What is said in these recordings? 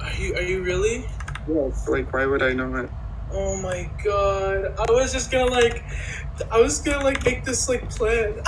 Are you really? Yes. Like, why would I not? Oh my god. I was gonna make this like plan.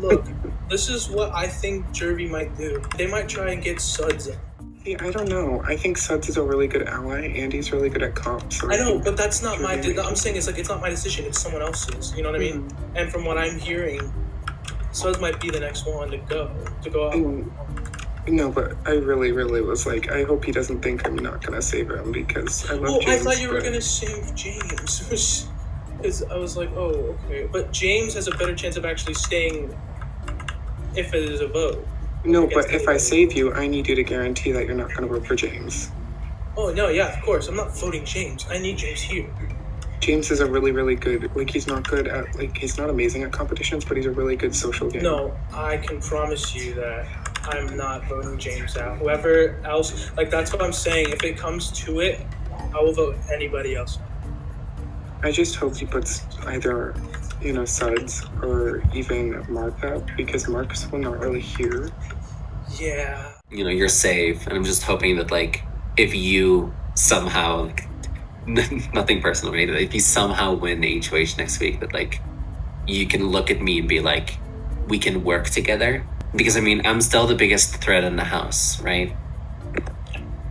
Look, this is what I think Jervy might do. They might try and get Suds in. See, I don't know. I think Suds is a really good ally. Andy's really good at comp. So I know, but that's not my. Jervy might I'm saying it's not my decision. It's someone else's. You know what I mean? And from what I'm hearing, Suds might be the next one to go out. No, but I really was like, I hope he doesn't think I'm not gonna save him because I love James. I thought you were gonna save James. Because I was like, oh, okay. But James has a better chance of actually staying if it is a vote. No, but if I save you, I need you to guarantee that you're not gonna vote for James. Oh, no, yeah, of course. I'm not voting James. I need James here. James is a really good, like, he's not good at, like, he's not amazing at competitions, but he's a really good social gamer. No, I can promise you that I'm not voting James out. Whoever else, like, that's what I'm saying. If it comes to it, I will vote anybody else. I just hope he puts either, Suds or even Mark up, because Mark's not really here. Yeah. You're safe, and I'm just hoping that, like, if you somehow, nothing personal, right? If you somehow win the HOH next week, that, like, you can look at me and be like, we can work together. Because, I mean, I'm still the biggest threat in the house, right?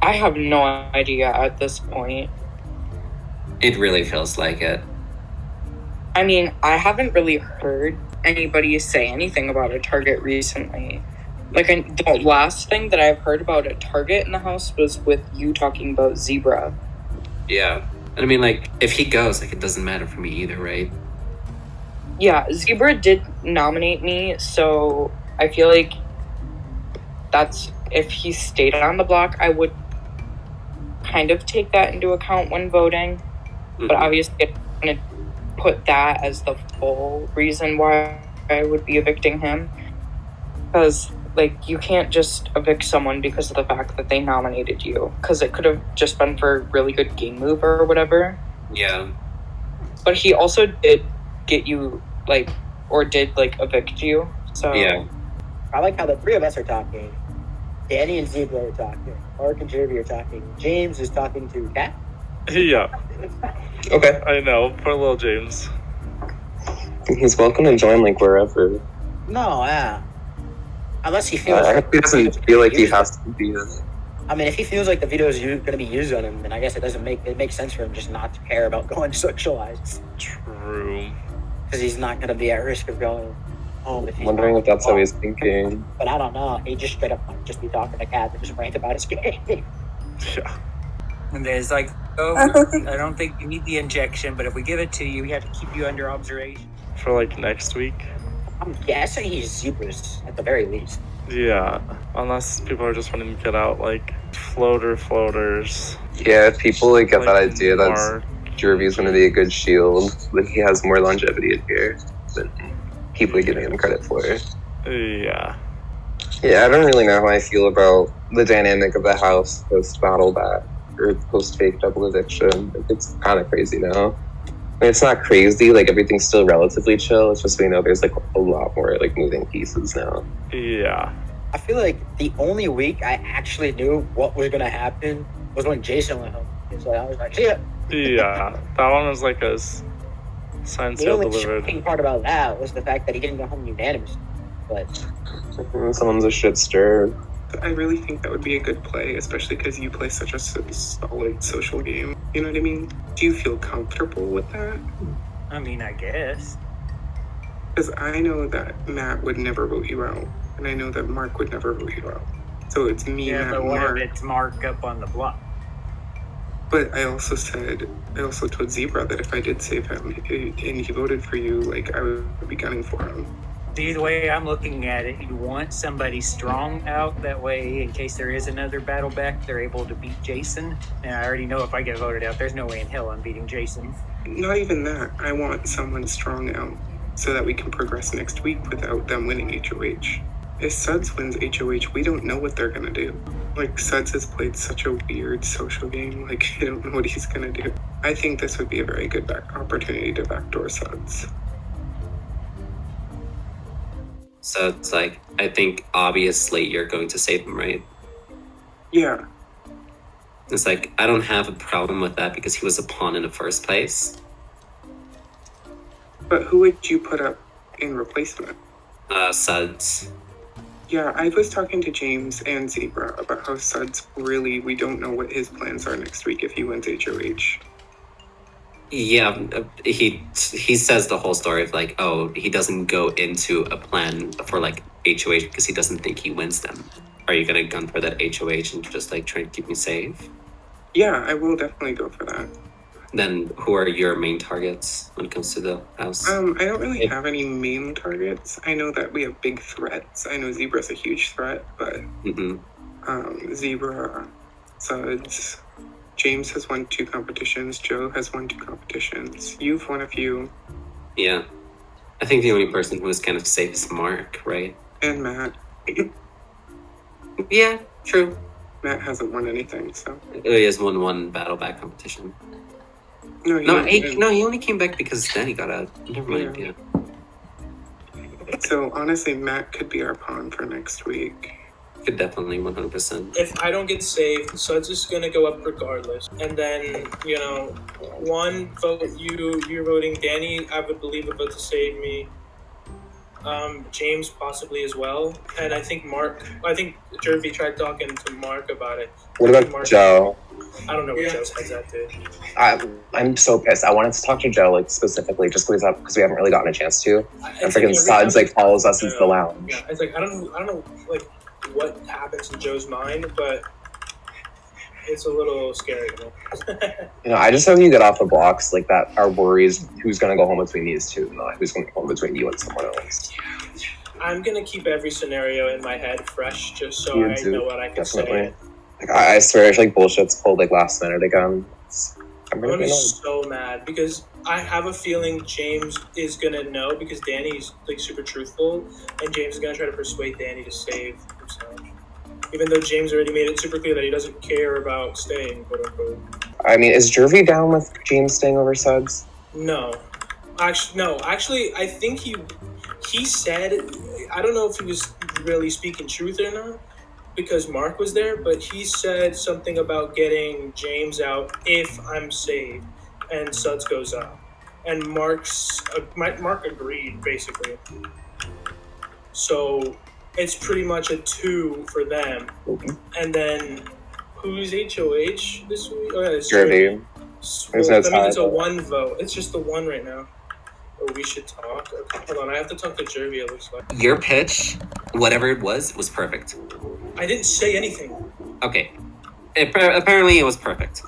I have no idea at this point. It really feels like it. I mean, I haven't really heard anybody say anything about a target recently. Like, the last thing that I've heard about a target in the house was with you talking about Zebra. Yeah. And I mean, like, if he goes, like, it doesn't matter for me either, right? Yeah, Zebra did nominate me, so I feel like if he stayed on the block, I would kind of take that into account when voting. Mm-hmm. But obviously, I'm going to put that as the full reason why I would be evicting him. Because, like, you can't just evict someone because of the fact that they nominated you. Because it could have just been for a really good game move or whatever. Yeah. But he also did get you, like, or did, like, evict you. So yeah. I like how the three of us are talking. Danny and Zebra are talking. Mark and Jervy are talking. James is talking to Kat. Yeah. Okay. I know. Poor little James. He's welcome to join, like, wherever. No, yeah. Unless he feels I hope he doesn't feel like he has to be in. I mean, if he feels like the veto is going to be used on him, then I guess it makes sense for him just not to care about going socialized. True. Because he's not going to be at risk of going home. I'm wondering if that's how he's thinking. But I don't know. He just straight up might just be talking to Kat and just rant about his game. Yeah. And there's like, I don't think you need the injection, but if we give it to you, we have to keep you under observation. For like next week? I'm guessing he's Zebras at the very least. Yeah, unless people are just wanting to get out like floaters. Yeah, if people like get like that idea that Jervy's going to be a good shield, like he has more longevity in here than people are giving him credit for. Yeah. Yeah, I don't really know how I feel about the dynamic of the house post-battle back, or post-fake double eviction. It's kind of crazy now. I mean, it's not crazy, like everything's still relatively chill, it's just we know there's like a lot more like moving pieces now. Yeah. I feel like the only week I actually knew what was going to happen was when Jason went home. So I was like, see ya. Yeah, that one was like a sign The seal only delivered. shocking part about that was the fact that he didn't go home unanimously. But Someone's a shit stir. I really think that would be a good play, especially because you play such a solid social game. You know what I mean? Do you feel comfortable with that? I mean, I guess. Because I know that Matt would never vote you out, and I know that Mark would never vote you out. So it's me, Matt, but and what Mark. if it's Mark up on the block? But I also told Zebra that if I did save him and he voted for you, like, I would be gunning for him. See, the way I'm looking at it, you want somebody strong out. That way, in case there is another battle back, they're able to beat Jason. And I already know if I get voted out, there's no way in hell I'm beating Jason. Not even that. I want someone strong out so that we can progress next week without them winning HOH. If Suds wins HOH, we don't know what they're gonna do. Like, Suds has played such a weird social game, like, I don't know what he's gonna do. I think this would be a very good opportunity to backdoor Suds. So it's like, I think obviously you're going to save him, right? Yeah. It's like, I don't have a problem with that because he was a pawn in the first place. But who would you put up in replacement? Suds. Yeah, I was talking to James and Zebra about how Suds really, we don't know what his plans are next week if he wins HOH. Yeah, he says the whole story of like, oh, he doesn't go into a plan for like HOH because he doesn't think he wins them. Are you gonna gun for that HOH and just like try to keep me safe? Yeah, I will definitely go for that. Then who are your main targets when it comes to the house? I don't really have any main targets. I know that we have big threats. I know Zebra's a huge threat, but Zebra, Suds, James has won 2 competitions. Joe has won 2 competitions. You've won a few. Yeah. I think the only person who is kind of safe is Mark, right? And Matt. Yeah, true. Matt hasn't won anything, so. He has won 1 battle back competition. No, he only came back because Danny got out. Never mind, yeah. So honestly, Matt could be our pawn for next week. Could definitely 100%. If I don't get saved, Suds is gonna go up regardless. And then, 1 vote you're voting Danny, I would believe would vote to save me. James possibly as well. And I think Jervy tried talking to Mark about it. What about Mark, Joe? I don't know where Joe's head's at, dude. I'm so pissed. I wanted to talk to Joe, like, specifically, just because we haven't really gotten a chance to. And freaking Suds, like, follows us into the lounge. Yeah, it's like, I don't know, like, what happens in Joe's mind, but it's a little scary. I just hope you get off the blocks, like, that our worries who's going to go home between these two, not who's going to go home between you and someone else. I'm going to keep every scenario in my head fresh, just so I know what I can say. Like, I swear, it's like bullshit's pulled, like, last minute again. I'm going to be so mad, because I have a feeling James is going to know, because Danny's, like, super truthful, and James is going to try to persuade Danny to save himself. Even though James already made it super clear that he doesn't care about staying, quote unquote. I mean, is Jervy down with James staying over Suds? No. Actually, I think he said, I don't know if he was really speaking truth or not, because Mark was there, but he said something about getting James out if I'm saved and Suds goes up. And Mark agreed, basically. So it's pretty much a 2 for them. Mm-hmm. And then who's HOH this week? Oh, yeah, it's Jervy. That means it's a 1 vote. It's just the 1 right now. Oh, we should talk. Okay, hold on, I have to talk to Jervy, it looks like. Your pitch, whatever it was perfect. I didn't say anything. Okay. Apparently it was perfect.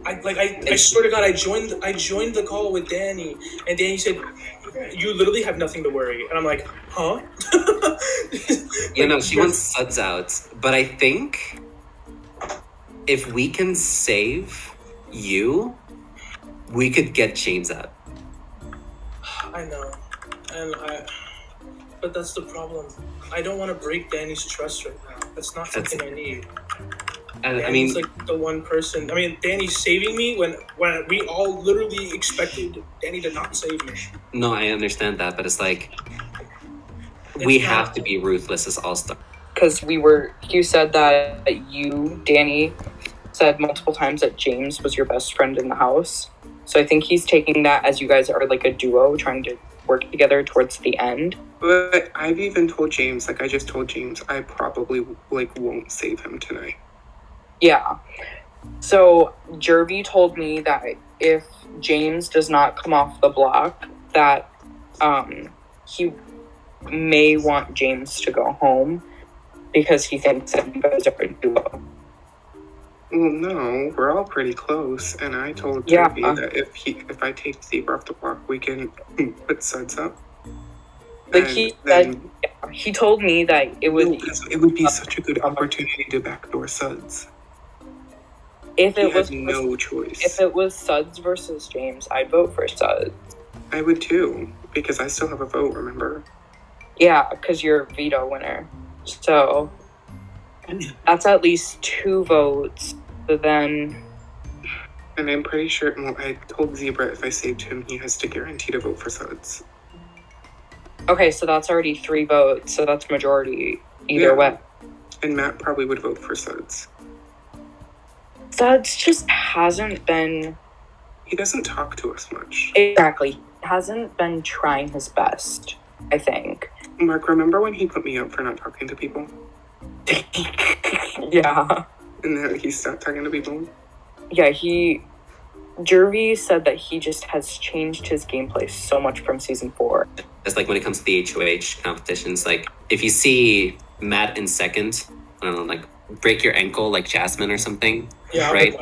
I swear to God, I joined the call with Danny, and Danny said, "You literally have nothing to worry," and I'm like, "Huh?" She wants Suds out, but I think if we can save you, we could get James out. I know, but that's the problem. I don't want to break Danny's trust right now. That's not something I need. Danny's like the one person. I mean, Danny's saving me when we all literally expected Danny to not save me. No, I understand that, but it's like we have to be ruthless as all-star. Because you said that Danny, said multiple times that James was your best friend in the house. So I think he's taking that as you guys are like a duo trying to work together towards the end. But I've even told James, I just told James, I probably won't save him tonight. Yeah. So Jervy told me that if James does not come off the block, that he may want James to go home because he thinks that you guys are a duo. Well, no, we're all pretty close, and I told Yeah. Toby that if I take Zebra off the block, we can put Suds up. Like And he then said, he told me that it would no, it would be such a good opportunity to backdoor Suds. if He it was had no choice. If it was Suds versus James, I'd vote for Suds. I would too, because I still have a vote, remember? Yeah, because you're a veto winner. So that's at least 2 votes. So then, And I'm pretty sure, well, I told Zebra if I saved him, he has to guarantee to vote for Suds. okay, so that's already 3 votes. So that's majority either way. And Matt probably would vote for Suds. Suds just hasn't been... He doesn't talk to us much. Exactly. Hasn't been trying his best, I think. Mark, remember when he put me up for not talking to people? Yeah. And then he stopped talking to people? Yeah, Jervy said that he just has changed his gameplay so much from season 4. It's like when it comes to the HOH competitions, like if you see Matt in second, I don't know, like break your ankle like Jasmine or something, Yeah, right?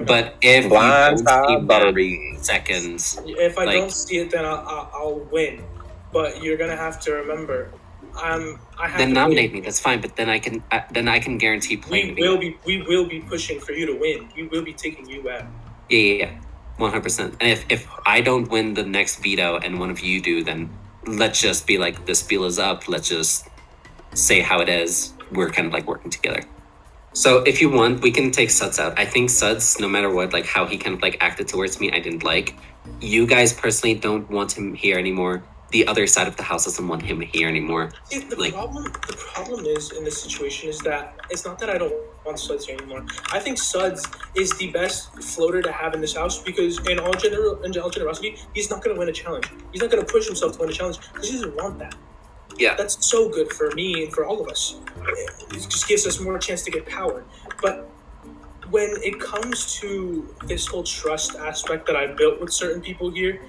But if Blind you don't see side buttery. Matt seconds, If I like- don't see it, then I'll win. But you're gonna have to remember, I have then to nominate win. me. That's fine. But then I can guarantee playing. We will be pushing for you to win. We will be taking you out. Yeah, 100%. And if I don't win the next veto and one of you do, then let's just be like, the spiel is up. Let's just say how it is. We're kind of like working together. So if you want, we can take Suds out. I think Suds, no matter what, like how he kind of like acted towards me, I didn't like. You guys personally don't want him here anymore. The other side of the house doesn't want him here anymore. See, the Like- problem is in this situation is that it's not that I don't want Suds here anymore. I think Suds is the best floater to have in this house because in all generosity, he's not going to win a challenge. He's not going to push himself to win a challenge because he doesn't want that. Yeah. That's so good for me and for all of us. It just gives us more chance to get power. But when it comes to this whole trust aspect that I built with certain people here,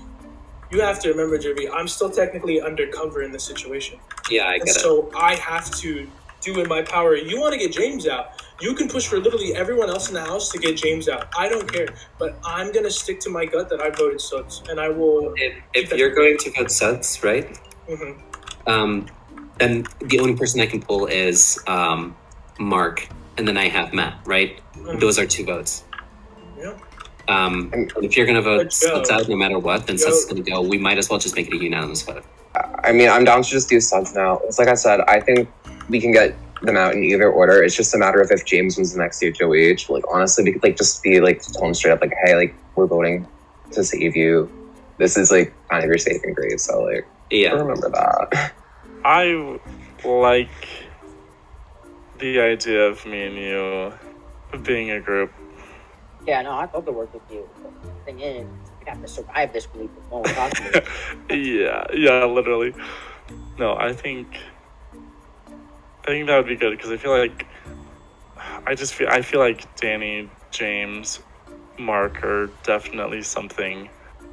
you have to remember, Jervy, I'm still technically undercover in this situation. Yeah, I And get it. so I have to do in my power. You want to get James out. You can push for literally everyone else in the house to get James out. I don't care. But I'm going to stick to my gut that I voted Suds. And I will... If you're going to vote Suds, right? Mhm. Then the only person I can pull is Mark, and then I have Matt, right? Mhm. Those are 2 votes. Yeah. If you're gonna vote But Joe- Suds out no matter what, then Joe- Suds is gonna go. We might as well just make it a unanimous vote. I mean, I'm down to just do Suds now. It's like I said, I think we can get them out in either order. It's just a matter of if James wins the next HOH. Like, honestly, we could like just be like, tell him straight up, like, hey, like, we're voting to save you. This is like kind of your saving grace. So like, Yeah. remember that. I like the idea of me and you being a group. Yeah, no, I'd love to work with you. But the thing is, we have to survive this week with no one talking to me. Yeah, literally. No, I think that would be good because I feel like Danny, James, Mark are definitely something.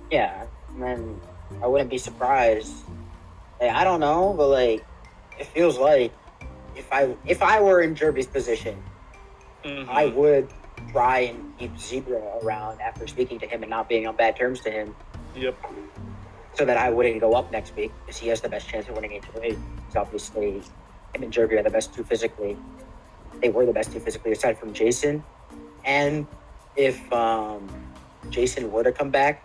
Yeah, and then I wouldn't be surprised. Like, I don't know, but like, it feels like if I were in Jervy's position, Mhm. I would try and keep Zebra around after speaking to him and not being on bad terms to him, Yep. so that I wouldn't go up next week because he has the best chance of winning HOH. So obviously, him and Jervy are the best 2 physically. They were the best 2 physically aside from Jason. And if Jason were to come back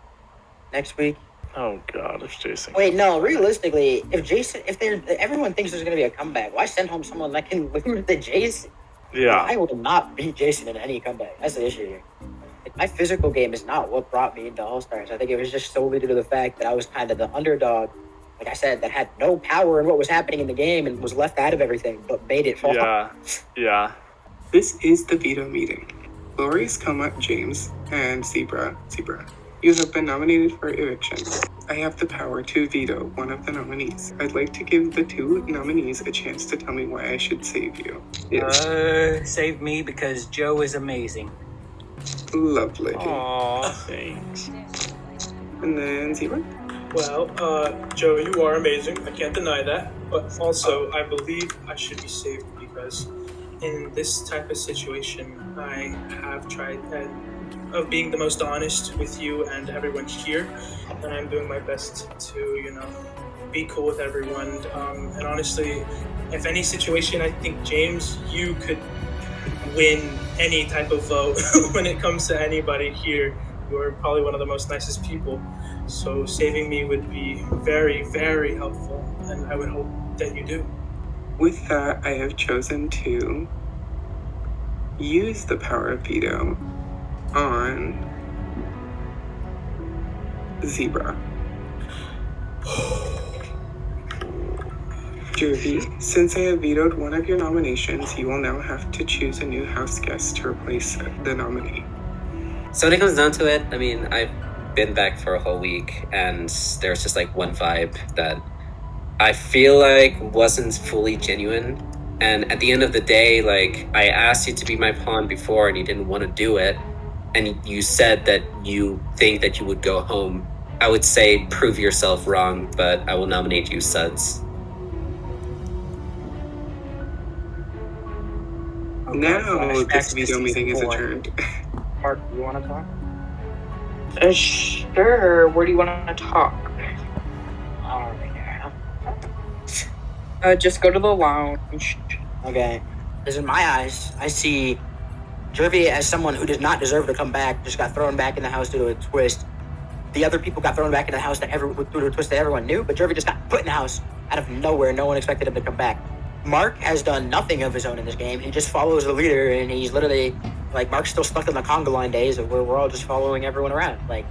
next week, Oh God, if Jason. wait, no, realistically, if everyone thinks there's going to be a comeback, why send home someone that can lose to Jason? Yeah. I will not beat Jason in any comeback. That's the issue here. Like, my physical game is not what brought me into All-Stars. I think it was just solely due to the fact that I was kind of the underdog, like I said, that had no power in what was happening in the game and was left out of everything, but made it fall. Yeah. This is the veto meeting. Glorious Coma, James, and Zebra. You have been nominated for eviction. I have the power to veto one of the nominees. I'd like to give the 2 nominees a chance to tell me why I should save you. Yes. Save me because Joe is amazing. Lovely. Aw, thanks. And then Zebra? Well, Joe, you are amazing. I can't deny that. But also, I believe I should be saved because in this type of situation, I have tried of being the most honest with you and everyone here, and I'm doing my best to, be cool with everyone. And honestly, if any situation, I think, James, you could win any type of vote when it comes to anybody here. You're probably one of the most nicest people. So saving me would be very, very helpful, and I would hope that you do. With that, I have chosen to use the power of veto on Zebra. Jervy, since I have vetoed one of your nominations, you will now have to choose a new house guest to replace the nominee. So when it comes down to it, I mean, I've been back for a whole week, and there's just like one vibe that I feel like wasn't fully genuine. And at the end of the day, like, I asked you to be my pawn before and you didn't want to do it, and you said that you think that you would go home. I would say prove yourself wrong, but I will nominate you, Suds. Okay, Now flashbacks this to veto season meeting is 4. adjourned. Mark, do you want to talk? Sure. Where do you want to talk? Just go to the lounge. Okay. Because in my eyes, I see Jervy as someone who does not deserve to come back, just got thrown back in the house due to a twist. The other people got thrown back in the house due to a twist that everyone knew, but Jervy just got put in the house out of nowhere. No one expected him to come back. Mark has done nothing of his own in this game. He just follows the leader, and he's literally, like, Mark's still stuck in the conga line days where we're all just following everyone around. Like,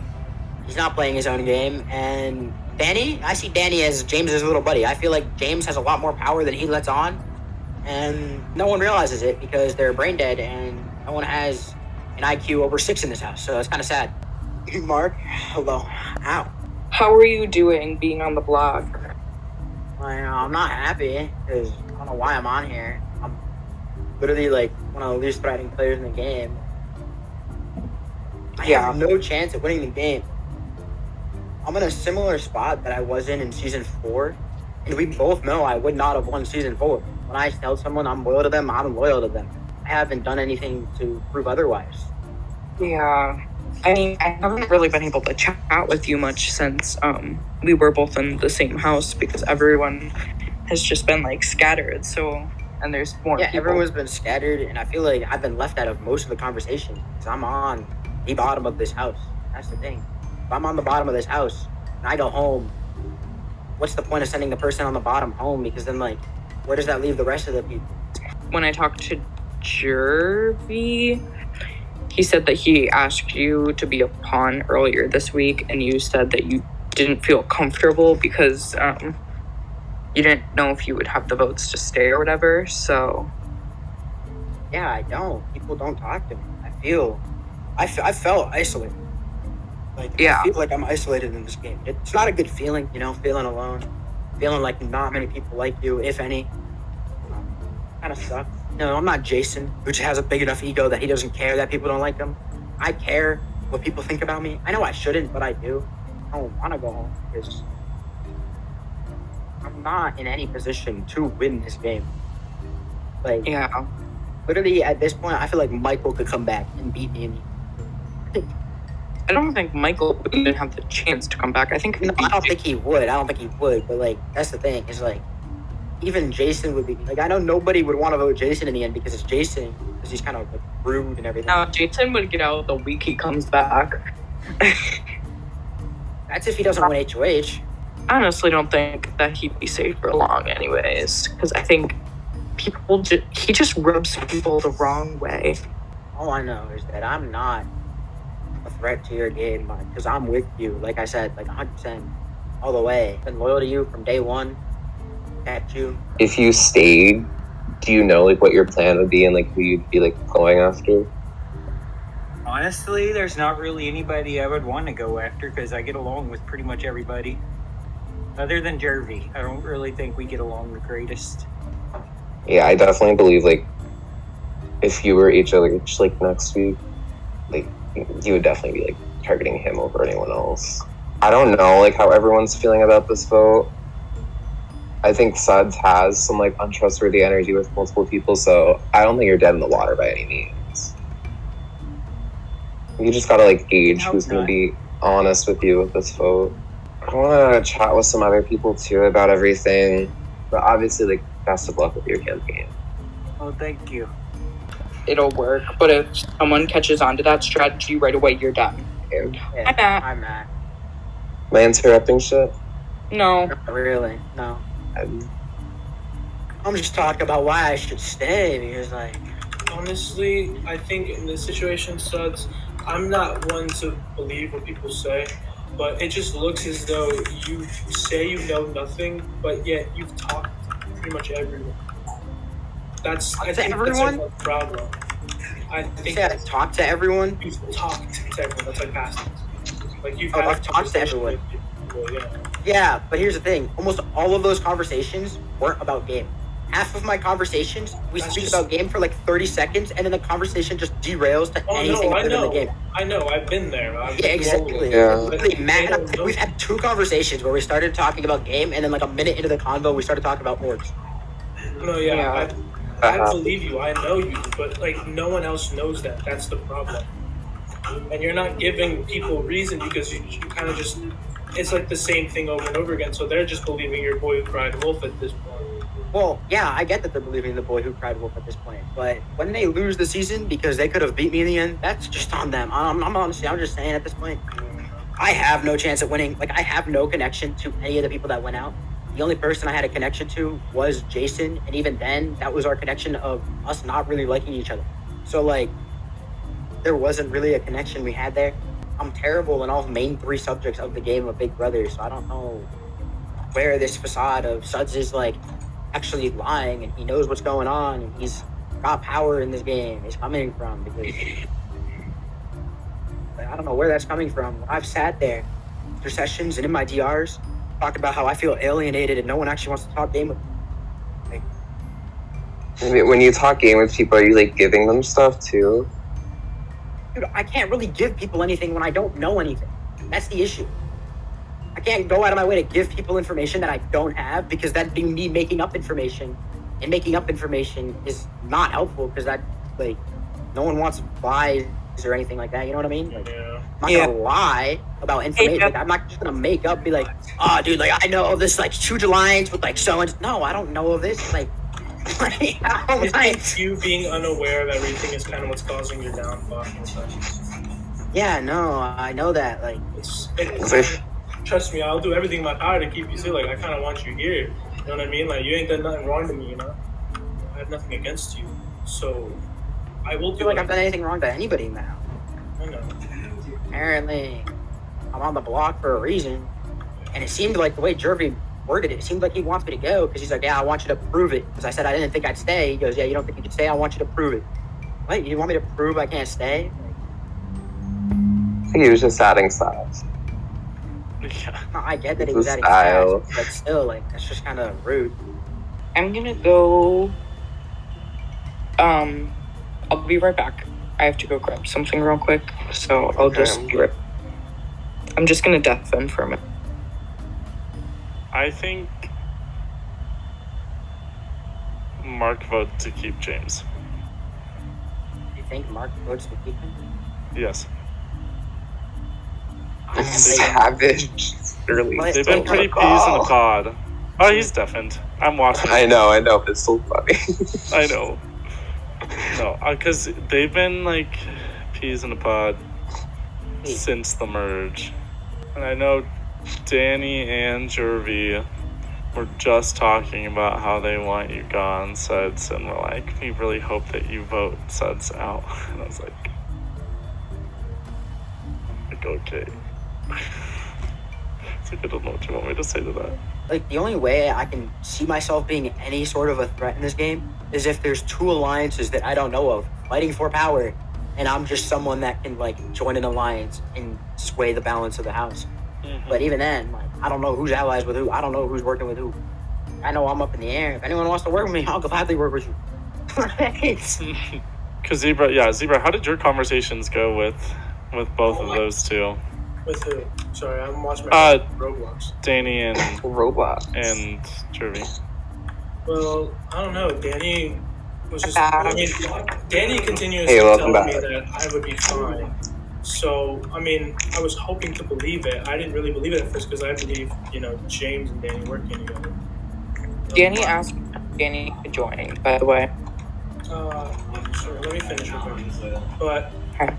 he's not playing his own game. And Danny, I see Danny as James's little buddy. I feel like James has a lot more power than he lets on, and no one realizes it because they're brain dead, and no one has an IQ over 6 in this house, so it's kind of sad. Mark, hello. Ow. How are you doing being on the block? I'm not happy because I don't know why I'm on here. I'm literally like one of the least threatening players in the game. I have no chance at winning the game. I'm in a similar spot that I was in season 4, and we both know I would not have won season 4. When I tell someone I'm loyal to them, I'm loyal to them. I haven't done anything to prove otherwise. Yeah. I mean, I haven't really been able to chat with you much since we were both in the same house because everyone has just been like scattered. So, and there's more people. Everyone's been scattered, and I feel like I've been left out of most of the conversation because I'm on the bottom of this house. That's the thing. If I'm on the bottom of this house and I go home, what's the point of sending the person on the bottom home? Because then, like, where does that leave the rest of the people? When I talked to Jervy, he said that he asked you to be a pawn earlier this week, and you said that you didn't feel comfortable because you didn't know if you would have the votes to stay or whatever, so... Yeah, I don't. People don't talk to me. I felt isolated. Like, I feel like I'm isolated in this game. It's not a good feeling, feeling alone. Feeling like not many people like you, if any. Kind of sucks. No, I'm not Jason, who just has a big enough ego that he doesn't care that people don't like him. I care what people think about me. I know I shouldn't, but I do. I don't want to go home because I'm not in any position to win this game. Like, literally at this point, I feel like Michael could come back and beat me. I don't think Michael would even have the chance to come back. I don't think he would. But, like, that's the thing. It's like, even Jason would be... Like, I know nobody would want to vote Jason in the end because it's Jason. Because he's kind of, like, rude and everything. No, Jason would get out the week he comes back. That's if he doesn't win HOH. I honestly don't think that he'd be safe for long anyways. Because I think he just rubs people the wrong way. All I know is that I'm not a threat to your game, because I'm with you. Like I said, like 100% all the way. Been loyal to you from day one. At you. If you stayed, do you know like what your plan would be and like who you'd be like going after? Honestly, there's not really anybody I would want to go after because I get along with pretty much everybody. Other than Jervy. I don't really think we get along the greatest. Yeah, I definitely believe like if you were HOH like next week, like you would definitely be like targeting him over anyone else. I don't know like how everyone's feeling about this vote. I think Suds has some like untrustworthy energy with multiple people, so I don't think you're dead in the water by any means. You just gotta like gauge Hope who's gonna not. be honest with you with this vote. I wanna chat with some other people too about everything, but obviously like best of luck with your campaign. Oh, thank you. It'll work. But if someone catches on to that strategy right away, you're done. Yeah, Hi, Matt. I'm Matt. Am I interrupting shit? No. Not really, no. I'm I'm just talking about why I should stay because, like, Honestly, I think in this situation, Suds, I'm not one to believe what people say, but it just looks as though you say you know nothing, but yet you've talked to pretty much everyone. I think everyone? that's a problem. I you think say I talk to everyone. you've talked to everyone. That's like past tense. Like you've Oh, had I've talked to conversation everyone. with people, yeah. Yeah, but here's the thing. Almost all of those conversations weren't about game. Half of my conversations, we That's speak just- about game for like 30 seconds, and then the conversation just derails to Oh anything no, I other than the know. game. I know. I've been there. I've Yeah, been all exactly. over it. Yeah. Literally, Matt and I, They don't we've had 2 conversations where we started talking about game, and then like a minute into the convo, we started talking about orgs. No, yeah, Yeah. I believe you. I know you, but like no one else knows that. That's the problem. And you're not giving people reason because you kind of just. It's like the same thing over and over again. So they're just believing your boy who cried wolf at this point. Well, yeah, I get that they're believing the boy who cried wolf at this point, but when they lose the season because they could have beat me in the end, that's just on them. I'm honestly, I'm just saying at this point, I have no chance at winning. Like, I have no connection to any of the people that went out. The only person I had a connection to was Jason, and even then, that was our connection of us not really liking each other. So, like, there wasn't really a connection we had there. I'm terrible in all main 3 subjects of the game of Big Brother, so I don't know where this facade of Suds is, like, actually lying, and he knows what's going on, and he's got power in this game is coming from, because I don't know where that's coming from. I've sat there after sessions and in my DRs talked about how I feel alienated and no one actually wants to talk game with me. when you talk game with people, are you like giving them stuff too? Dude, I can't really give people anything when I don't know anything. That's the issue. I can't go out of my way to give people information that I don't have because that'd be me making up information. And making up information is not helpful because that, like, no one wants lies or anything like that. You know what I mean? Like, Yeah. I'm not gonna lie about information. Like, I'm not just gonna make up, be like, oh, dude, like, I know of this, like, huge alliance with, like, so and no, I don't know of this. Like, I think you being unaware of everything is kind of what's causing your downfall. yeah, no, I know that. Like, Trust me, I'll do everything in my power to keep you still. Like, I kind of want you here. You know what I mean? Like, you ain't done nothing wrong to me, you know? I have nothing against you. So, I will I do feel like I've done anything wrong to anybody now. I know. Apparently, I'm on the block for a reason. And it seemed like the way Jervy worded it seemed like he wants me to go because he's like, yeah, I want you to prove it. Because I said I didn't think I'd stay. He goes, yeah, you don't think you could stay? I want you to prove it. Wait, you want me to prove I can't stay? I think he was just adding styles. Yeah. No, I get that he It's was a adding style. stats, but still, like, that's just kind of rude. I'm gonna go. I'll be right back. I have to go grab something real quick, so I'll Okay. just be right. I'm just gonna death them for a minute. I think Mark voted to keep James. You think Mark votes to keep him? Yes. Savage. Early. What? They've been pretty peas in the pod. Oh, he's deafened. I'm watching. I know, but it's so funny. I know. No, because they've been like peas in the pod since the merge. And I know Danny and Jervy were just talking about how they want you gone, Suds, and we're like, we really hope that you vote Suds out. And I was like okay. It's like, I don't know what you want me to say to that. Like, the only way I can see myself being any sort of a threat in this game is if there's 2 alliances that I don't know of fighting for power, and I'm just someone that can, like, join an alliance and sway the balance of the house. Mm-hmm. But even then, like, I don't know who's allies with who. I don't know who's working with who. I know I'm up in the air. If anyone wants to work with me, I'll gladly work with you. Because Zebra, how did your conversations go with both of those two? With who? Sorry, I'm watching my Roblox. Danny and Roblox. Jervy. Well, I don't know. Danny was just. Back. I mean, Danny continuously Hey, telling welcome me back. that I would be fine. So, I mean, I was hoping to believe it. I didn't really believe it at first because I believe, James and Danny working together. Danny asked Danny to join, by the way. Sure, let me finish real quick. But Okay.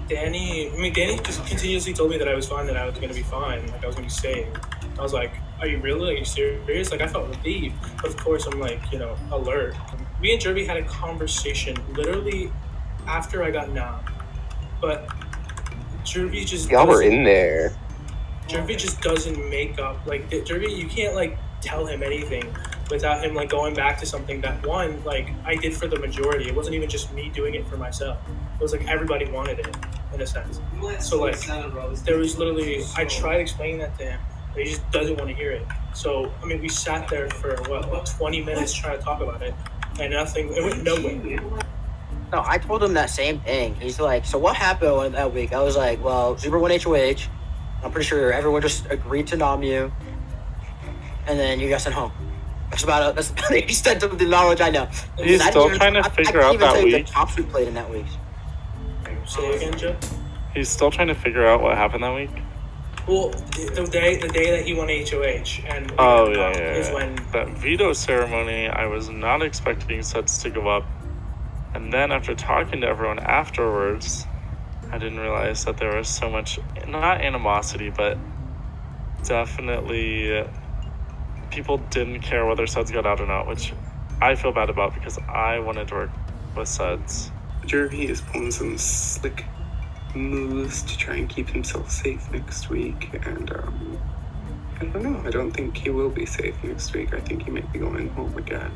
Danny just continuously told me that I was fine, that I was going to be fine, like I was going to be safe. I was like, are you really? Are you serious? Like, I felt relieved. But of course, I'm like, alert. Me and Jervy had a conversation literally after I got nabbed. But Jervy just Y'all were doesn't- in there. Jervy just doesn't make up. Like, Jervy, you can't, like, tell him anything without him, like, going back to something that, one, like, I did for the majority. It wasn't even just me doing it for myself. It was like everybody wanted it, in a sense. So, like, there was literally, I tried explaining that to him, but he just doesn't want to hear it. So, I mean, we sat there for, 20 minutes trying to talk about it, and nothing, it went nowhere. No, I told him that same thing. He's like, so what happened that week? I was like, well, Zebra won HOH. I'm pretty sure everyone just agreed to nom you. And then you got sent home. That's about the extent of the knowledge I know. He's still trying to figure out that week. The tops we played in that week. Say it again, Joe? He's still trying to figure out what happened that week. Well, the day that he won HOH, and is when that veto ceremony. I was not expecting sets to go up, and then after talking to everyone afterwards, I didn't realize that there was so much, not animosity, but definitely people didn't care whether Suds got out or not, which I feel bad about because I wanted to work with Suds. Jervy is pulling some slick moves to try and keep himself safe next week, and I don't know. I don't think he will be safe next week. I think he might be going home again.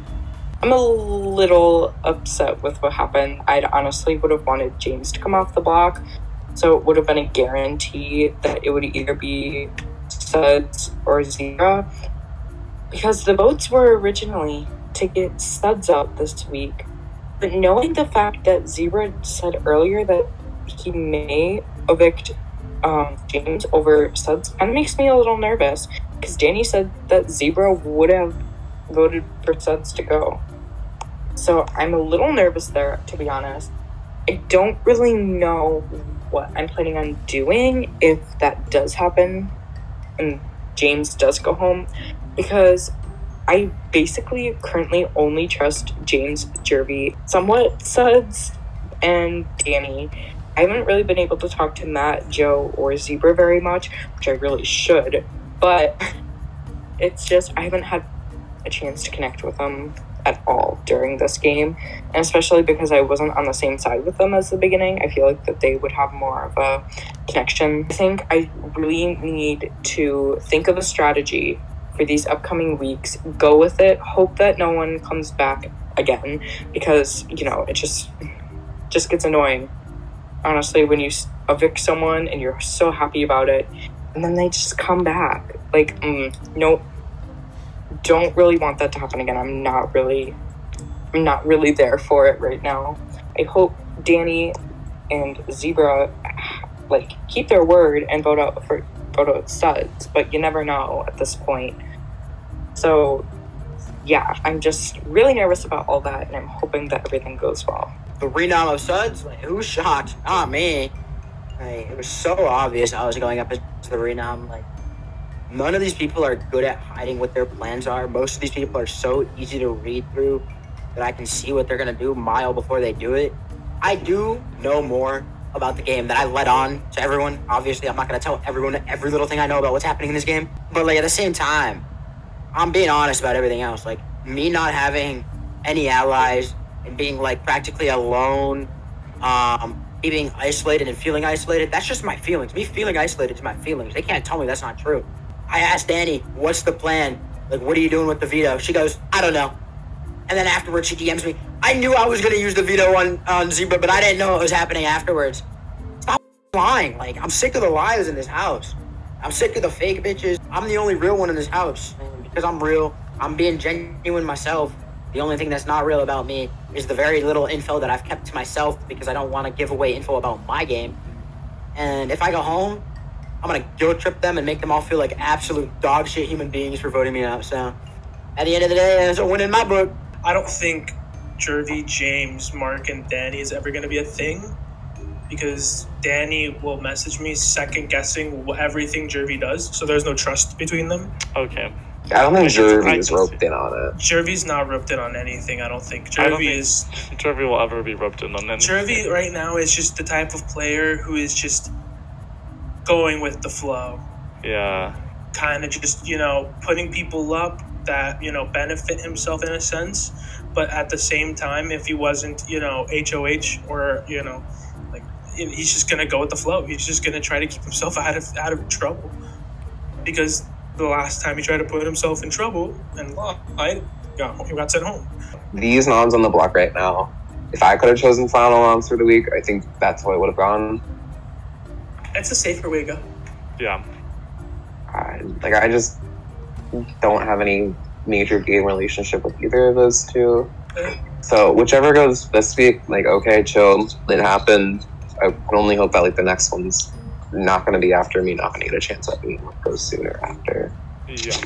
I'm a little upset with what happened. I'd honestly would have wanted James to come off the block, so it would have been a guarantee that it would either be Suds or Zebra, because the votes were originally to get Suds out this week. But knowing the fact that Zebra said earlier that he may evict James over Suds kind of makes me a little nervous, because Danny said that Zebra would have voted for Suds to go. So I'm a little nervous there, to be honest. I don't really know what I'm planning on doing if that does happen and James does go home, because I basically currently only trust James, Jervy, somewhat Suds, and Danny. I haven't really been able to talk to Matt, Joe, or Zebra very much, which I really should, but it's just I haven't had a chance to connect with them at all during this game, and especially because I wasn't on the same side with them as the beginning. I feel like that they would have more of a connection. I think I really need to think of a strategy for these upcoming weeks, go with it, hope that no one comes back again, because it just gets annoying, honestly, when you evict someone and you're so happy about it and then they just come back. Like, nope, don't really want that to happen again. I'm not really there for it right now. I hope Danny and Zebra keep their word and vote out Suds, but you never know at this point. So yeah, I'm just really nervous about all that, and I'm hoping that everything goes well. The renom of Suds, who's shocked? Not me. It was so obvious I was going up to the renom. None of these people are good at hiding what their plans are. Most of these people are so easy to read through that I can see what they're going to do a mile before they do it. I do know more about the game that I let on to everyone. Obviously, I'm not going to tell everyone every little thing I know about what's happening in this game. But at the same time, I'm being honest about everything else. Me not having any allies and being practically alone, me being isolated and feeling isolated, that's just my feelings. Me feeling isolated is my feelings. They can't tell me that's not true. I asked Danny, what's the plan? What are you doing with the veto? She goes, I don't know. And then afterwards she DMs me, I knew I was going to use the veto on Zebra, but I didn't know it was happening afterwards. Stop lying. I'm sick of the lies in this house. I'm sick of the fake bitches. I'm the only real one in this house. And because I'm real, I'm being genuine myself. The only thing that's not real about me is the very little info that I've kept to myself because I don't want to give away info about my game. And if I go home, I'm gonna guilt trip them and make them all feel like absolute dog shit human beings for voting me out. So, at the end of the day, that's a win in my book. I don't think Jervy, James, Mark, and Danny is ever going to be a thing because Danny will message me second guessing everything Jervy does, so there's no trust between them. Okay. I don't think I Jervy can is see. roped in on it. Jervy's not roped in on anything, I don't think. I don't Jervy think is... Jervy will ever be roped in on anything. Jervy right now is just the type of player who is just going with the flow. Yeah. Kind of just, putting people up that, benefit himself in a sense. But at the same time, if he wasn't, HOH or, like, he's just going to go with the flow. He's just going to try to keep himself out of trouble. Because the last time he tried to put himself in trouble and lied, he got sent home. These noms on the block right now, if I could have chosen final noms for the week, I think that's how I would have gone. It's a safer way to go. Yeah. I just don't have any major game relationship with either of those two. So whichever goes this week, okay, chill, it happened. I can only hope that the next one's not going to be after me not going to get a chance at me. It goes sooner after. Yeah.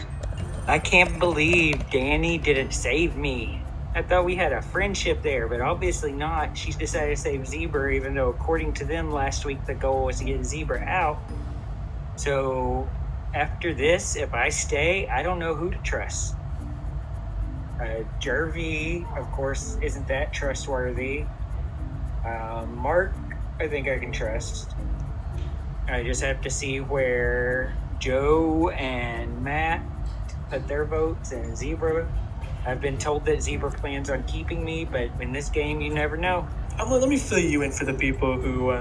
I can't believe Danny didn't save me. I thought we had a friendship there, but obviously not. She decided to save Zebra, even though according to them last week the goal was to get Zebra out. So after this, if I stay, I don't know who to trust. Jervy, of course, isn't that trustworthy. Mark, I think I can trust. I just have to see where Joe and Matt put their votes and Zebra. I've been told that Zebra plans on keeping me, but in this game, you never know. Let me fill you in for the people who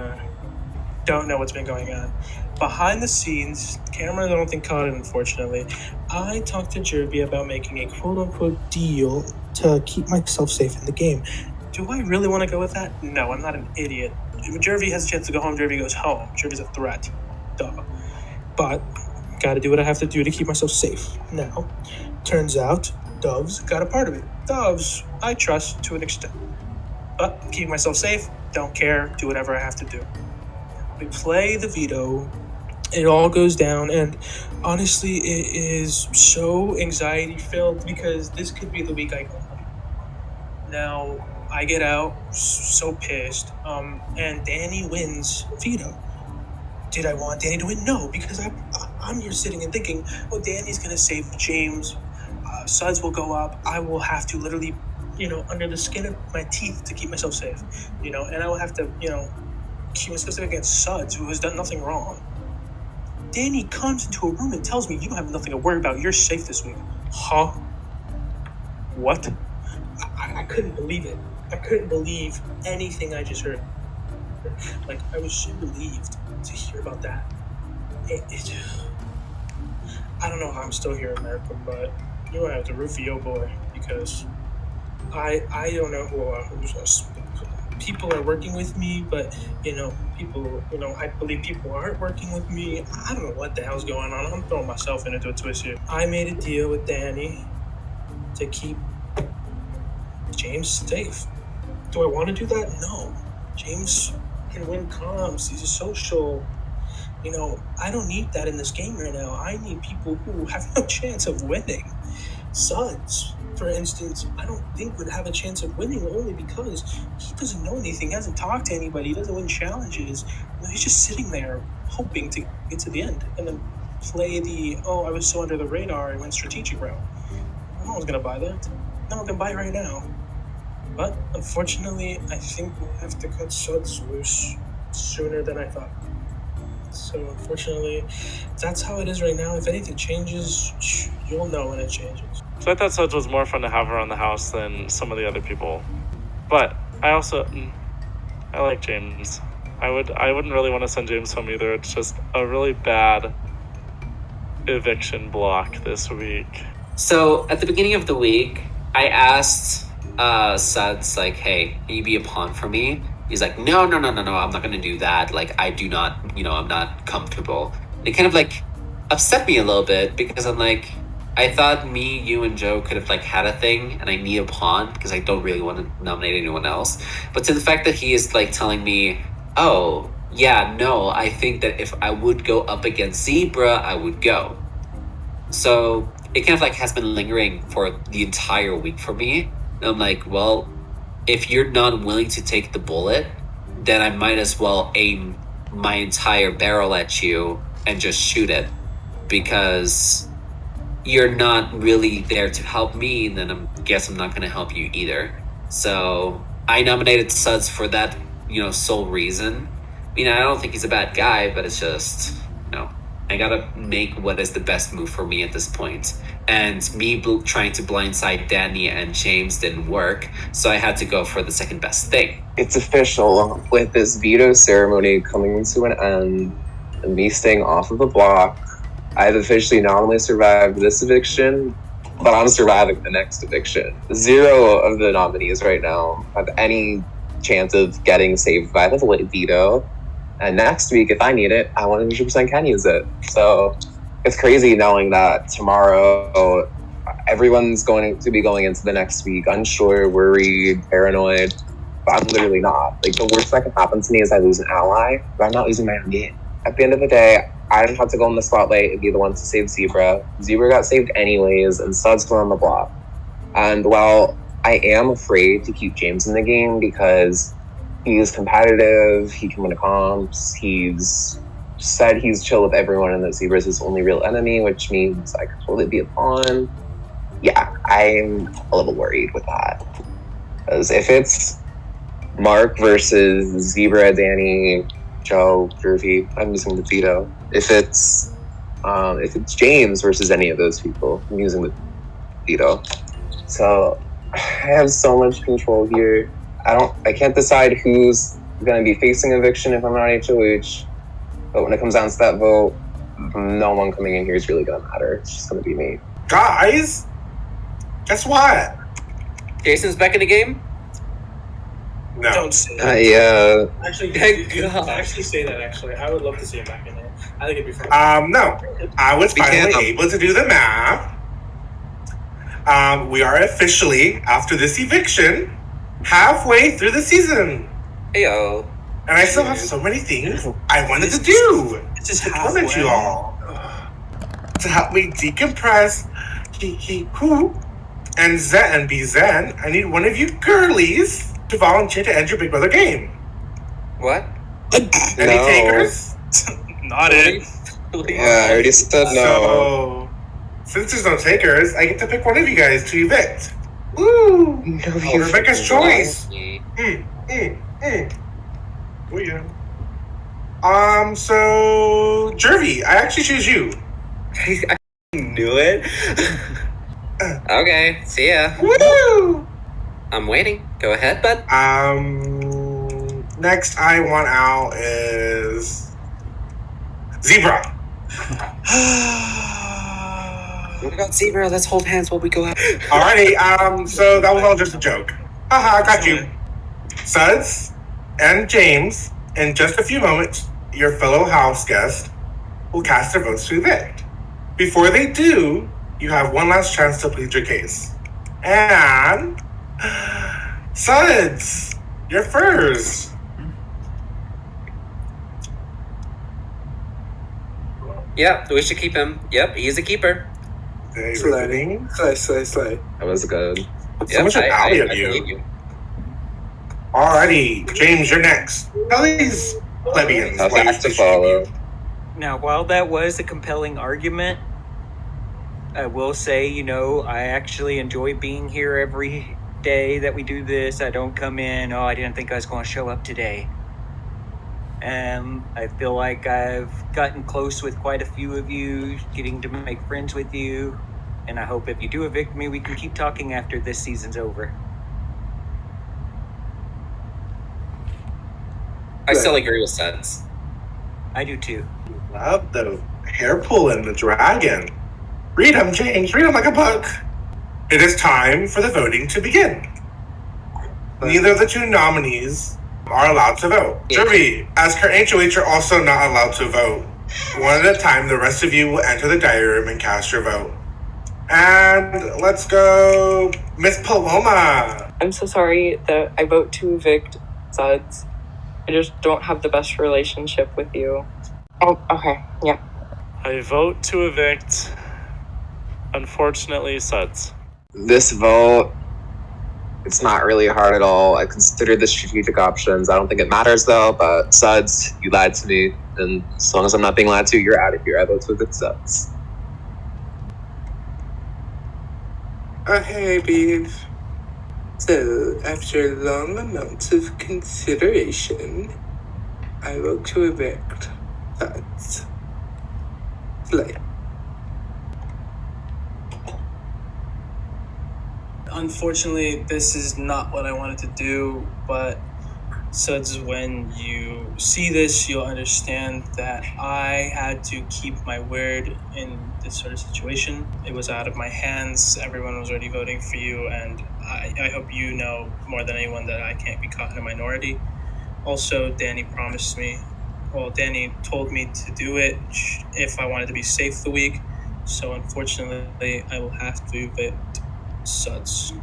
don't know what's been going on. Behind the scenes, cameras I don't think caught it, unfortunately. I talked to Jervy about making a quote-unquote deal to keep myself safe in the game. Do I really want to go with that? No, I'm not an idiot. If Jervy has a chance to go home, Jervy goes home. Jervy's a threat. Duh. But, gotta do what I have to do to keep myself safe. Now, turns out, Doves got a part of it. Doves, I trust to an extent. But, keep myself safe, don't care, do whatever I have to do. We play the veto, it all goes down, and honestly, it is so anxiety-filled because this could be the week I go home. Now, I get out so pissed, and Danny wins veto. Did I want Danny to win? No, because I'm here sitting and thinking, Danny's going to save James, Suds will go up, I will have to literally, under the skin of my teeth to keep myself safe, and I will have to, keep myself safe against Suds, who has done nothing wrong. Danny comes into a room and tells me, you don't have nothing to worry about, you're safe this week. Huh? What? I couldn't believe it. I couldn't believe anything I just heard. I was so relieved to hear about that. I don't know how I'm still here in America, but I have to root for your boy because I don't know who's people are working with me, but people, I believe people aren't working with me. I don't know what the hell's going on. I'm throwing myself into a twist here. I made a deal with Danny to keep James safe. Do I want to do that? No. James can win comms. He's a social. I don't need that in this game right now. I need people who have no chance of winning. Suds, for instance, I don't think would have a chance of winning only because he doesn't know anything, he hasn't talked to anybody, he doesn't win challenges. He's just sitting there hoping to get to the end and then play I was so under the radar, I went strategic route. No one's going to buy that. No one can buy it right now. But unfortunately, I think we'll have to cut Suds loose sooner than I thought. So unfortunately, that's how it is right now. If anything changes, you'll know when it changes. So I thought Suds was more fun to have around the house than some of the other people. But I like James. I wouldn't really want to send James home either. It's just a really bad eviction block this week. So at the beginning of the week, I asked Suds, hey, can you be a pawn for me? He's like, no, I'm not going to do that. I do not, I'm not comfortable. And it kind of upset me a little bit because I'm I thought me, you, and Joe could have had a thing, and I need a pawn because I don't really want to nominate anyone else. But to the fact that he is telling me, oh, yeah, no, I think that if I would go up against Zebra, I would go. So it kind of like has been lingering for the entire week for me. And I'm like, well, if you're not willing to take the bullet, then I might as well aim my entire barrel at you and just shoot it, because you're not really there to help me, then I guess I'm not going to help you either. So I nominated Suds for that, sole reason. I mean, I don't think he's a bad guy, but it's just, I gotta make what is the best move for me at this point. And me trying to blindside Danny and James didn't work, so I had to go for the second best thing. It's official. With this veto ceremony coming to an end and me staying off of the block, I've officially not only survived this eviction, but I'm surviving the next eviction. 0 of the nominees right now have any chance of getting saved by the veto. And next week, if I need it, I 100% can use it. So it's crazy knowing that tomorrow everyone's going to be going into the next week unsure, worried, paranoid. But I'm literally not. Like, the worst that can happen to me is I lose an ally, but I'm not losing my own game. At the end of the day, I didn't have to go in the spotlight and be the one to save Zebra. Zebra got saved anyways, and Suds were on the block. And while I am afraid to keep James in the game because he's competitive, he can win comps, he's said he's chill with everyone and that Zebra's his only real enemy, which means I could totally be a pawn. Yeah, I'm a little worried with that. Because if it's Mark versus Zebra, Danny, Joe, Groovy, I'm using the veto. If it's James versus any of those people, I'm using the veto. So I have so much control here. I can't decide who's going to be facing eviction if I'm not HOH. But when it comes down to that vote, no one coming in here is really going to matter. It's just going to be me. Guys, guess what? Jason's back in the game? No. Don't say that. Yeah. Actually, Thank you God. actually say that, actually. I would love to see him back in there. I think it'd be fun. No. I was We finally can't. able to do the math. We are officially, after this eviction, halfway through the season. Heyo. And I still have so many things I wanted to do This is to torment halfway. you all. To help me decompress, who, and zen and be zen, I need one of you girlies to volunteer to end your Big Brother game. What? Any No. takers? Not it. Yeah, I already said no. So, since there's no takers, I get to pick one of you guys to evict. Woo! Rebecca's choice. Oh yeah. So Jervy, I actually choose you. I knew it. Okay, see ya. Woo! I'm waiting. Go ahead, bud. Next I want out is Zebra. What about Zebra? Let's hold hands while we go out. Alrighty, so that was all just a joke. Haha, I got you. Suds and James, in just a few moments, your fellow house guest will cast their votes to evict. Before they do, you have one last chance to plead your case. And Suds, you're first. Yeah, we should keep him. Yep, he's a keeper. Okay, Slay. ready? Slay. That was good. So much value of believe you. Alrighty, James, you're next. Tell these plebeians Tough why you act to should follow. Now, while that was a compelling argument, I will say, I actually enjoy being here every day that we do this. I don't come in, I didn't think I was going to show up today. I feel like I've gotten close with quite a few of you, getting to make friends with you, and I hope if you do evict me, we can keep talking after this season's over. I still agree with Suds. I do too. Love the hair pulling, the dragon. Read them, James. Read them like a book. It is time for the voting to begin. Neither of the two nominees are allowed to vote. Yeah. Jervy, as current HOH, you're also not allowed to vote. One at a time, the rest of you will enter the diary room and cast your vote. And let's go, Miss Paloma. I'm so sorry that I vote to evict Suds. I just don't have the best relationship with you. Oh, okay. Yeah. I vote to evict. Unfortunately, Suds. This vote, it's not really hard at all. I considered the strategic options. I don't think it matters though, but Suds, you lied to me. And as long as I'm not being lied to, you're out of here. I vote to evict Suds. Hey, bees. So, after long amounts of consideration, I vote to evict Suds. Slay. Unfortunately, this is not what I wanted to do, but Suds, when you see this, you'll understand that I had to keep my word in this sort of situation. It was out of my hands. Everyone was already voting for you, and I hope you know more than anyone that I can't be caught in a minority. Also, Danny told me to do it if I wanted to be safe the week. So unfortunately, I will have to evict Suds.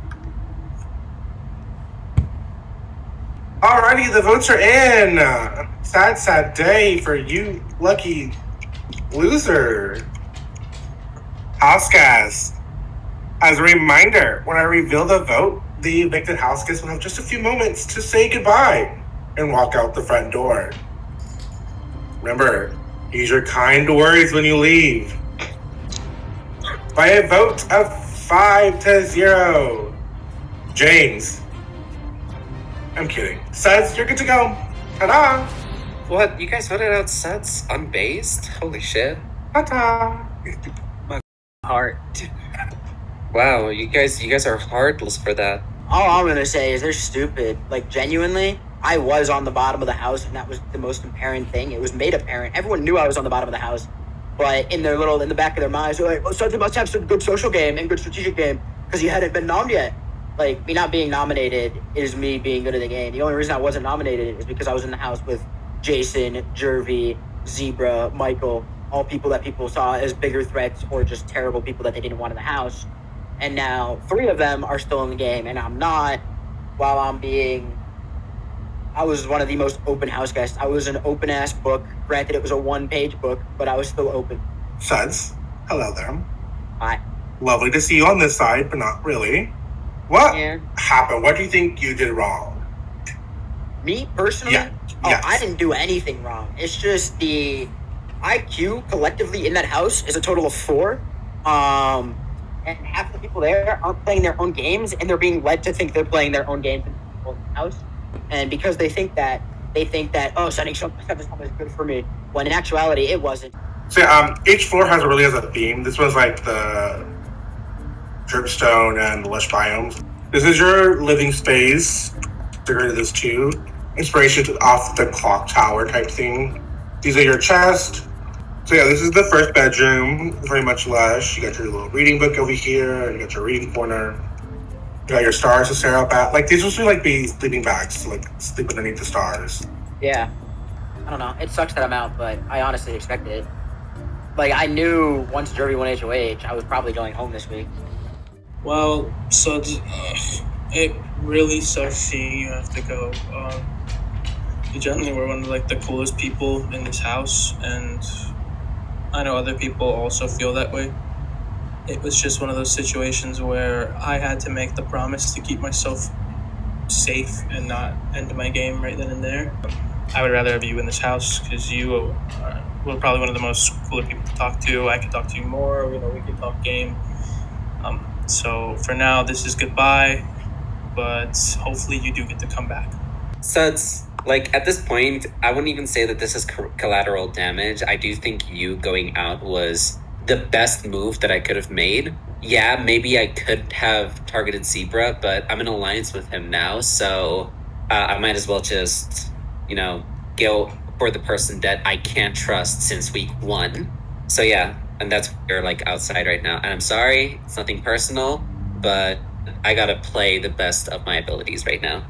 Alrighty, the votes are in. Sad day for you, lucky loser. Houseguests. As a reminder, when I reveal the vote, the evicted houseguests will have just a few moments to say goodbye and walk out the front door. Remember, use your kind words when you leave. By a vote of 5-0, James. I'm kidding. Suds, you're good to go. Ta-da! What? You guys voted out Suds unbased? Holy shit. Ta-ta! Heart. Wow, you guys are heartless for that. All I'm gonna say is they're stupid. Like, genuinely, I was on the bottom of the house, and that was the most apparent thing. It was made apparent. Everyone knew I was on the bottom of the house, but in the back of their minds, they're like, "Oh, Suds must have some good social game and good strategic game because he hadn't been nommed yet." Like, me not being nominated is me being good at the game. The only reason I wasn't nominated is because I was in the house with Jason, Jervy, Zebra, Michael, all people that people saw as bigger threats or just terrible people that they didn't want in the house. And now 3 of them are still in the game, and I'm not, while I was one of the most open house guests. I was an open-ass book. Granted, it was a 1-page book, but I was still open. Suds, hello there. Hi. Lovely to see you on this side, but not really. What Yeah. happened? What do you think you did wrong? Me, personally? Yeah. Oh, Yes. I didn't do anything wrong. It's just the IQ collectively in that house is a total of 4. And half the people there aren't playing their own games, and they're being led to think they're playing their own games in the house. And because they think that, oh, setting something is good for me, when in actuality, it wasn't. So each floor has a theme. This was like the dripstone and the lush biomes. This is your living space. Figure this too. Inspiration off the clock tower type thing. These are your chest. So yeah, this is the first bedroom. Very much lush. You got your little reading book over here. You got your reading corner. You got your stars to stare up at. Like, these would be sleeping bags to sleep underneath the stars. Yeah. I don't know. It sucks that I'm out, but I honestly expected it. Like, I knew once Jervy won HOH, I was probably going home this week. Well, so it really sucks seeing you have to go. You generally were one of the coolest people in this house, and I know other people also feel that way. It was just one of those situations where I had to make the promise to keep myself safe and not end my game right then and there. I would rather have you in this house because you were probably one of the most cooler people to talk to. I could talk to you more. We could talk game. So for now, this is goodbye, but hopefully you do get to come back. Suds, at this point, I wouldn't even say that this is collateral damage. I do think you going out was the best move that I could have made. Yeah, maybe I could have targeted Zebra, but I'm in alliance with him now, so I might as well just, go for the person that I can't trust since week 1. So yeah, and that's why you're outside right now. And I'm sorry, it's nothing personal, but I gotta play the best of my abilities right now.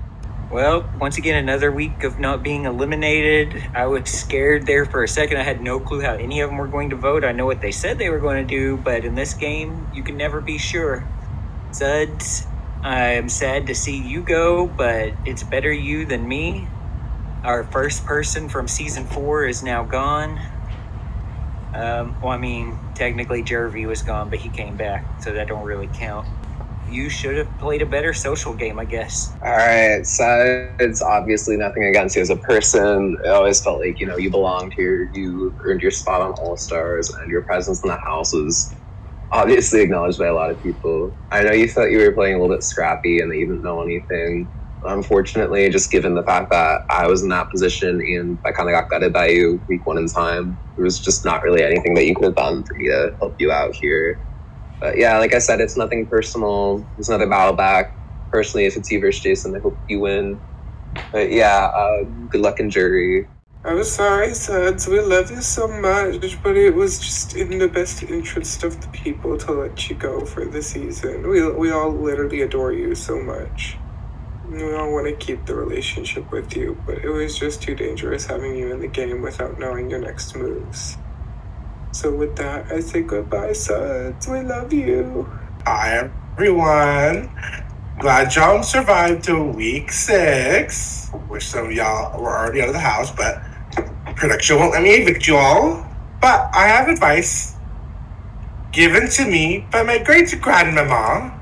Well, once again, another week of not being eliminated. I was scared there for a second. I had no clue how any of them were going to vote. I know what they said they were going to do, but in this game, you can never be sure. Suds, I'm sad to see you go, but it's better you than me. Our first person from season 4 is now gone. Well, I mean, technically Jervy was gone, but he came back, so that don't really count. You should have played a better social game, I guess. Alright, so it's obviously nothing against you as a person. I always felt like, you belonged here, you earned your spot on All Stars, and your presence in the house was obviously acknowledged by a lot of people. I know you thought you were playing a little bit scrappy and that you didn't know anything. Unfortunately, just given the fact that I was in that position and I kind of got gutted by you week 1 in time, there was just not really anything that you could have done for me to help you out here. But yeah, like I said, it's nothing personal. There's another battle back. Personally, if it's you versus Jason, I hope you win. But yeah, good luck in jury. I'm sorry, Suds. We love you so much, but it was just in the best interest of the people to let you go for the season. We all literally adore you so much. We all want to keep the relationship with you, but it was just too dangerous having you in the game without knowing your next moves. So with that, I say goodbye, Suds. We love you. Hi, everyone. Glad y'all survived to week 6. Wish some of y'all were already out of the house, but production won't let me evict you all. But I have advice given to me by my great grandmama